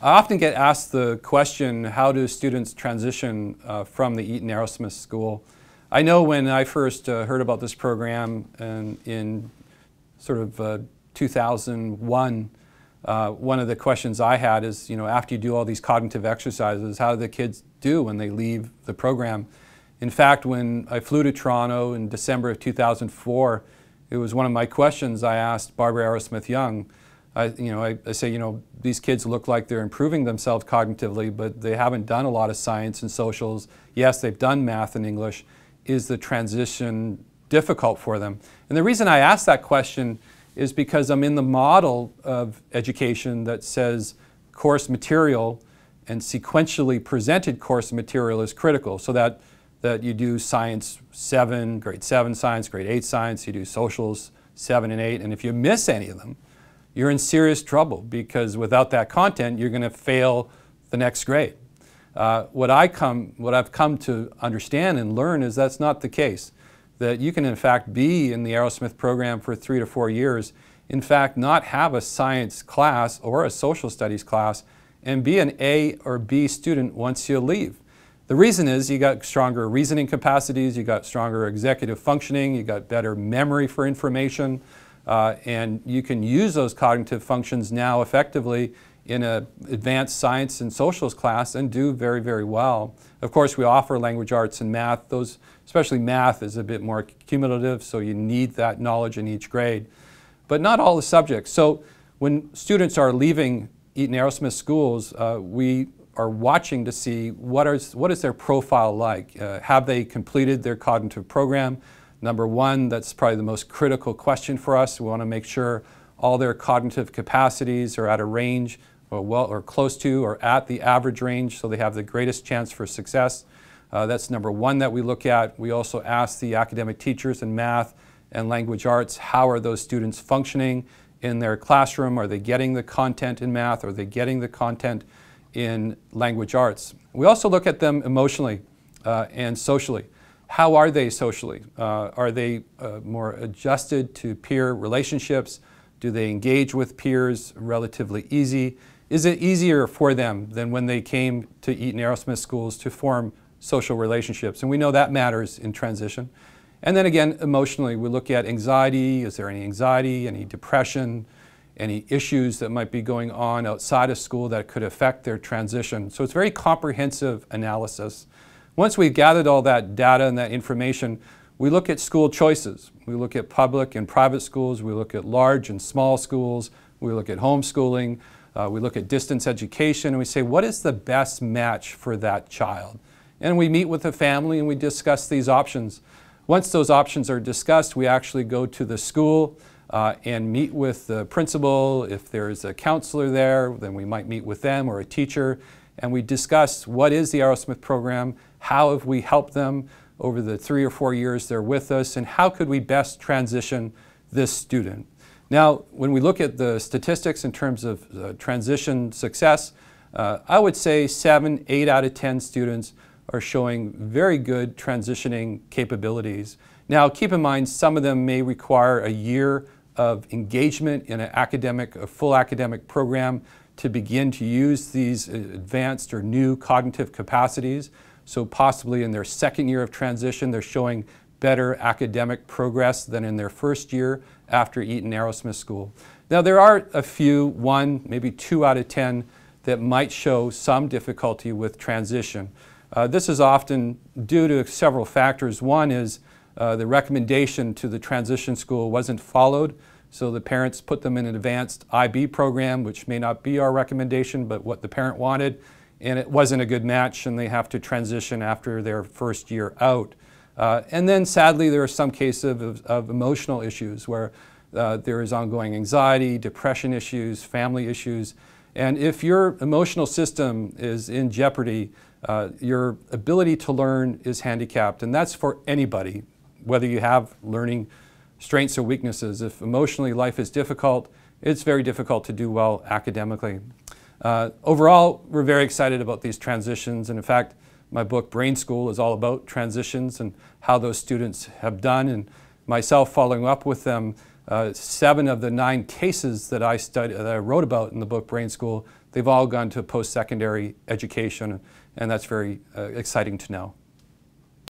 I often get asked the question, how do students transition from the Eaton Arrowsmith School? I know when I first heard about this program in sort of 2001, one of the questions I had is, after you do all these cognitive exercises, how do the kids do when they leave the program? In fact, when I flew to Toronto in December of 2004, it was one of my questions I asked Barbara Arrowsmith Young. I say, these kids look like they're improving themselves cognitively, but they haven't done a lot of science and socials. Yes, they've done math and English. Is the transition difficult for them? And the reason I ask that question is because I'm in the model of education that says course material and sequentially presented course material is critical, so that you do science 7, grade 7 science, grade 8 science, you do socials 7 and 8, and if you miss any of them, you're in serious trouble, because without that content, you're going to fail the next grade. What I've come to understand and learn is that's not the case. That you can in fact be in the Arrowsmith program for 3 to 4 years, in fact not have a science class or a social studies class, and be an A or B student once you leave. The reason is you got stronger reasoning capacities, you got stronger executive functioning, you got better memory for information, and you can use those cognitive functions now effectively in an advanced science and socials class and do very, very well. Of course, we offer language arts and math. Those, especially math, is a bit more cumulative, so you need that knowledge in each grade. But not all the subjects. So when students are leaving Eaton Arrowsmith schools, we are watching to see what is their profile like. Have they completed their cognitive program? Number one, that's probably the most critical question for us. We want to make sure all their cognitive capacities are at a range or close to or at the average range, so they have the greatest chance for success. That's number one that we look at. We also ask the academic teachers in math and language arts, how are those students functioning in their classroom? Are they getting the content in math? Are they getting the content in language arts? We also look at them emotionally and socially. How are they socially? Are they more adjusted to peer relationships? Do they engage with peers relatively easy? Is it easier for them than when they came to Eaton Arrowsmith schools to form social relationships? And we know that matters in transition. And then again, emotionally, we look at anxiety. Is there any anxiety, any depression, any issues that might be going on outside of school that could affect their transition? So it's very comprehensive analysis. Once we've gathered all that data and that information, we look at school choices. We look at public and private schools. We look at large and small schools. We look at homeschooling. We look at distance education. And we say, what is the best match for that child? And we meet with the family and we discuss these options. Once those options are discussed, we actually go to the school and meet with the principal. If there's a counselor there, then we might meet with them or a teacher. And we discuss what is the Arrowsmith program, how have we helped them over the 3 or 4 years they're with us, and how could we best transition this student. Now, when we look at the statistics in terms of transition success, I would say 7, 8 out of 10 students are showing very good transitioning capabilities. Now, keep in mind, some of them may require a year of engagement in a full academic program to begin to use these advanced or new cognitive capacities. So possibly in their second year of transition, they're showing better academic progress than in their first year after Eaton Arrowsmith School. Now there are a few, 1, maybe 2 out of 10, that might show some difficulty with transition. This is often due to several factors. One is the recommendation to the transition school wasn't followed. So the parents put them in an advanced IB program, which may not be our recommendation, but what the parent wanted, and it wasn't a good match, and they have to transition after their first year out. And then sadly, there are some cases of emotional issues where there is ongoing anxiety, depression issues, family issues. And if your emotional system is in jeopardy, your ability to learn is handicapped. And that's for anybody, whether you have learning strengths or weaknesses. If emotionally life is difficult, it's very difficult to do well academically. Overall, we're very excited about these transitions. And in fact, my book, Brain School, is all about transitions and how those students have done. And myself following up with them 7 of the 9 cases that that I wrote about in the book Brain School, they've all gone to post-secondary education, and that's very exciting to know.